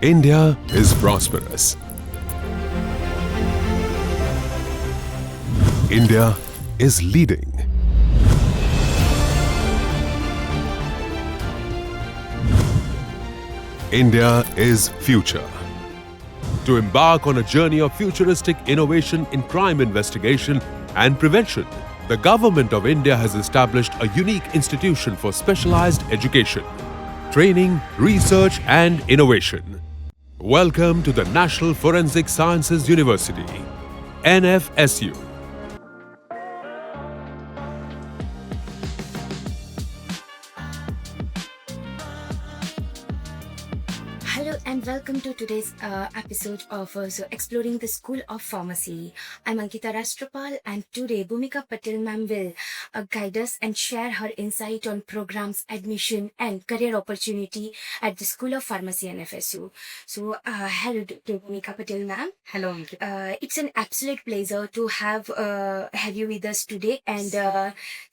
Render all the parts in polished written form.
India is prosperous. India is leading. India is future. To embark on a journey of futuristic innovation in crime investigation and prevention, the Government of India has established a unique institution for specialized education, training, research and innovation. Welcome to the National Forensic Sciences University, NFSU. Hello and welcome to today's episode of Exploring the School of Pharmacy. I'm Ankita Rashtrapal, and today Bhumika Patel ma'am will guide us and share her insight on programs, admission and career opportunity at the School of Pharmacy NFSU. So hello to Bhumika Patel ma'am. Hello, Ankita. It's an absolute pleasure to have you with us today, and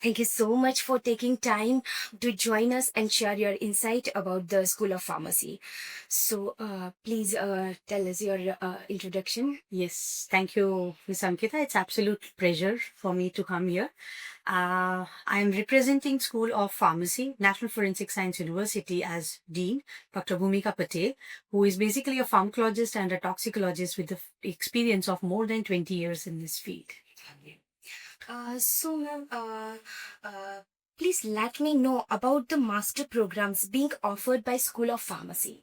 thank you so much for taking time to join us and share your insight about the School of Pharmacy. So, please tell us your introduction. Yes, thank you, Ms. Ankita. It's absolute pleasure for me to come here. I am representing School of Pharmacy, National Forensic Science University as Dean, Dr. Bhumika Patel, who is basically a pharmacologist and a toxicologist with the experience of more than 20 years in this field. So, ma'am, please let me know about the master programs being offered by School of Pharmacy.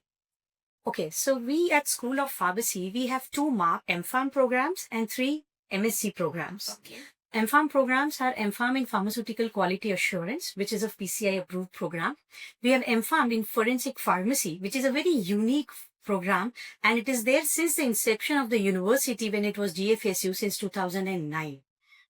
Okay, so we at School of Pharmacy, we have two MPharm programs and three MSc programs. Okay. MPharm programs are MPharm in Pharmaceutical Quality Assurance, which is a PCI approved program. We have MPharm in Forensic Pharmacy, which is a very unique program, and it is there since the inception of the university when it was GFSU since 2009.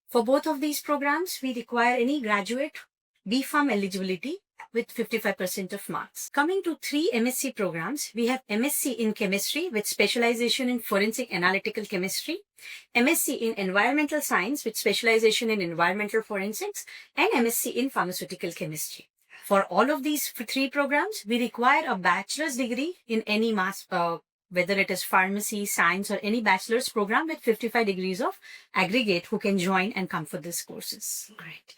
For both of these programs, we require any graduate BPharm eligibility with 55% of marks. Coming to three MSc programs, we have MSc in Chemistry with specialization in Forensic Analytical Chemistry, MSc in Environmental Science with specialization in Environmental Forensics, and MSc in Pharmaceutical Chemistry. For all of these three programs, we require a bachelor's degree in any whether it is pharmacy, science, or any bachelor's program with 55 degrees of aggregate who can join and come for these courses. Great.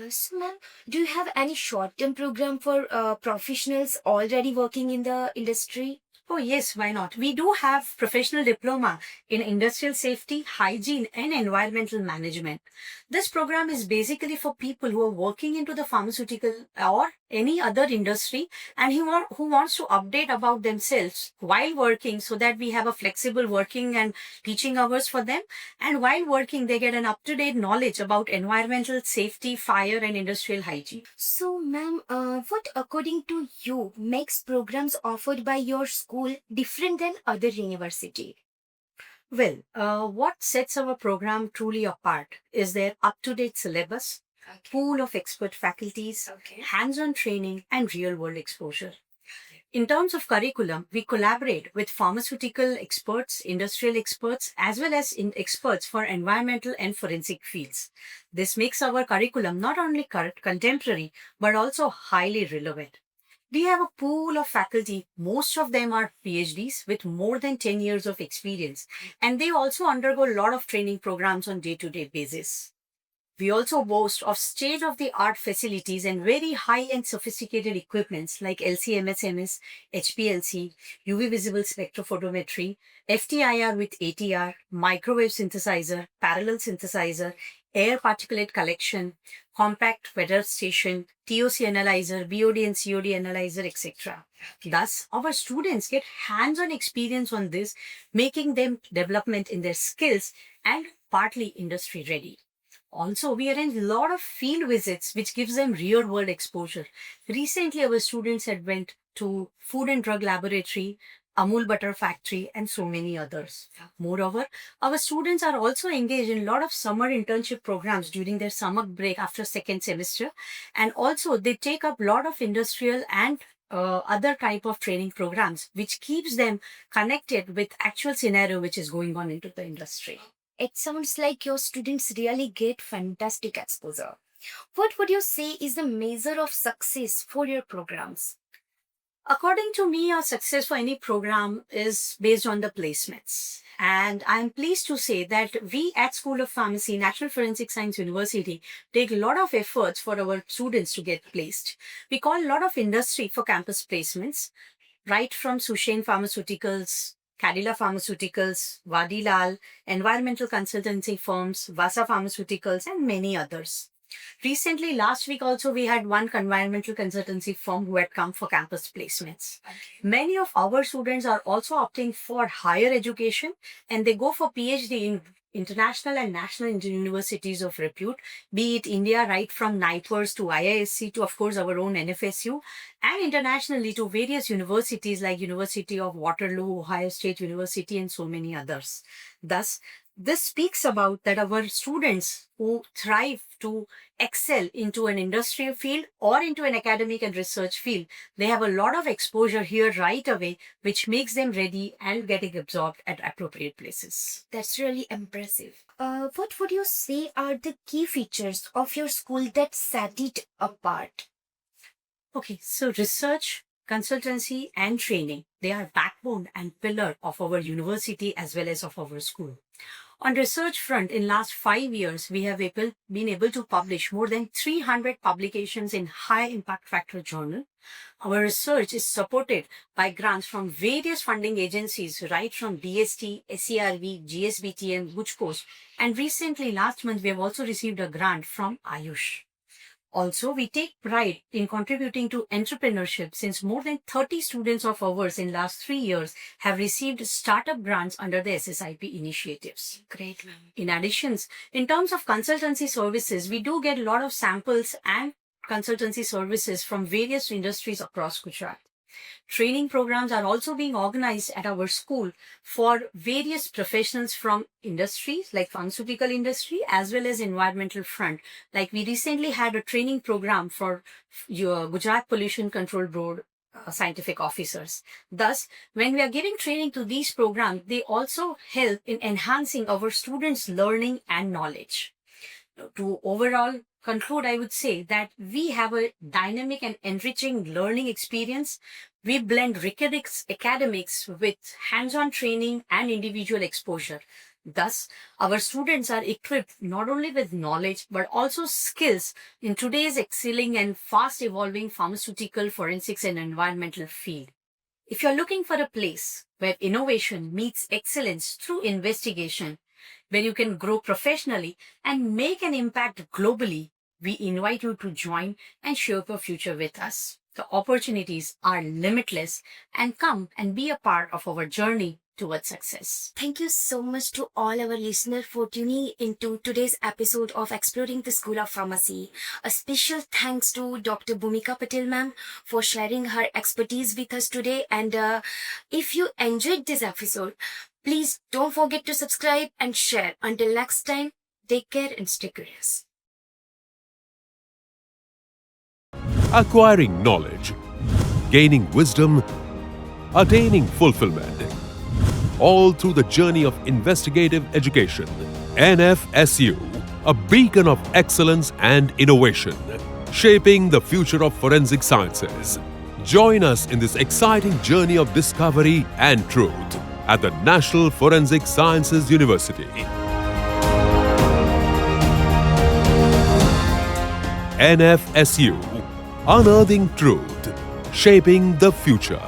So, ma'am, do you have any short-term program for professionals already working in the industry? Oh yes, why not? We do have professional diploma in industrial safety, hygiene and environmental management. This program is basically for people who are working into the pharmaceutical or any other industry and who wants to update about themselves while working, so that we have a flexible working and teaching hours for them. And while working, they get an up-to-date knowledge about environmental safety, fire and industrial hygiene. So, ma'am, what according to you makes programs offered by your school different than other university? Well, what sets our program truly apart is their up-to-date syllabus, pool of expert faculties, hands-on training, and real-world exposure. In terms of curriculum, we collaborate with pharmaceutical experts, industrial experts, as well as experts for environmental and forensic fields. This makes our curriculum not only contemporary, but also highly relevant. We have a pool of faculty. Most of them are PhDs with more than 10 years of experience, and they also undergo a lot of training programs on day-to-day basis. We also boast of state-of-the-art facilities and very high-end sophisticated equipments like LC-MS-MS, HPLC, UV visible spectrophotometry, FTIR with ATR, microwave synthesizer, parallel synthesizer, air particulate collection, compact weather station, TOC analyzer, BOD and COD analyzer, etc. Thus, our students get hands-on experience on this, making them development in their skills and partly industry ready. Also, we arrange a lot of field visits, which gives them real-world exposure. Recently, our students had went to Food and Drug Laboratory, Amul Butter Factory, and so many others. Moreover, our students are also engaged in a lot of summer internship programs during their summer break after second semester. And also, they take up a lot of industrial and other type of training programs, which keeps them connected with actual scenario which is going on into the industry. It sounds like your students really get fantastic exposure. What would you say is the measure of success for your programs? According to me, a success for any program is based on the placements. And I'm pleased to say that we at School of Pharmacy, National Forensic Science University, take a lot of efforts for our students to get placed. We call a lot of industry for campus placements, right from Sushain Pharmaceuticals, Cadila Pharmaceuticals, Vadilal, environmental consultancy firms, Vasa Pharmaceuticals, and many others. Recently, last week also, we had one environmental consultancy firm who had come for campus placements. Okay. Many of our students are also opting for higher education and they go for PhD in international and national universities of repute, be it India, right from NIPERS to IISc to, of course, our own NFSU, and internationally to various universities like University of Waterloo, Ohio State University, and so many others. Thus, this speaks about that our students who thrive to excel into an industrial field or into an academic and research field, they have a lot of exposure here right away, which makes them ready and getting absorbed at appropriate places. That's really impressive. What would you say are the key features of your school that set it apart? Okay, so research, consultancy, and training, they are backbone and pillar of our university as well as of our school. On research front, in last 5 years, we have been able to publish more than 300 publications in high impact factor journal. Our research is supported by grants from various funding agencies, right from BST, SERV, GSBTM, Gujcos, and recently last month we have also received a grant from Ayush. Also, we take pride in contributing to entrepreneurship since more than 30 students of ours in last 3 years have received startup grants under the SSIP initiatives. Great, ma'am. In addition, in terms of consultancy services, we do get a lot of samples and consultancy services from various industries across Gujarat. Training programs are also being organized at our school for various professionals from industries like pharmaceutical industry as well as environmental front. Like we recently had a training program for your Gujarat Pollution Control Board scientific officers. Thus, when we are giving training to these programs, they also help in enhancing our students' learning and knowledge. To overall conclude, I would say that we have a dynamic and enriching learning experience. We blend rigorous academics with hands-on training and individual exposure. Thus, our students are equipped not only with knowledge but also skills in today's excelling and fast-evolving pharmaceutical, forensics, and environmental field. If you're looking for a place where innovation meets excellence through investigation, where you can grow professionally and make an impact globally, we invite you to join and shape your future with us. The opportunities are limitless and come and be a part of our journey towards success. Thank you so much to all our listeners for tuning into today's episode of Exploring the School of Pharmacy. A special thanks to Dr. Bhumika Patel ma'am for sharing her expertise with us today. And if you enjoyed this episode, please don't forget to subscribe and share. Until next time, take care and stay curious. Acquiring knowledge, gaining wisdom, attaining fulfillment, all through the journey of investigative education. NFSU, a beacon of excellence and innovation, shaping the future of forensic sciences. Join us in this exciting journey of discovery and truth at the National Forensic Sciences University. NFSU, unearthing truth, shaping the future.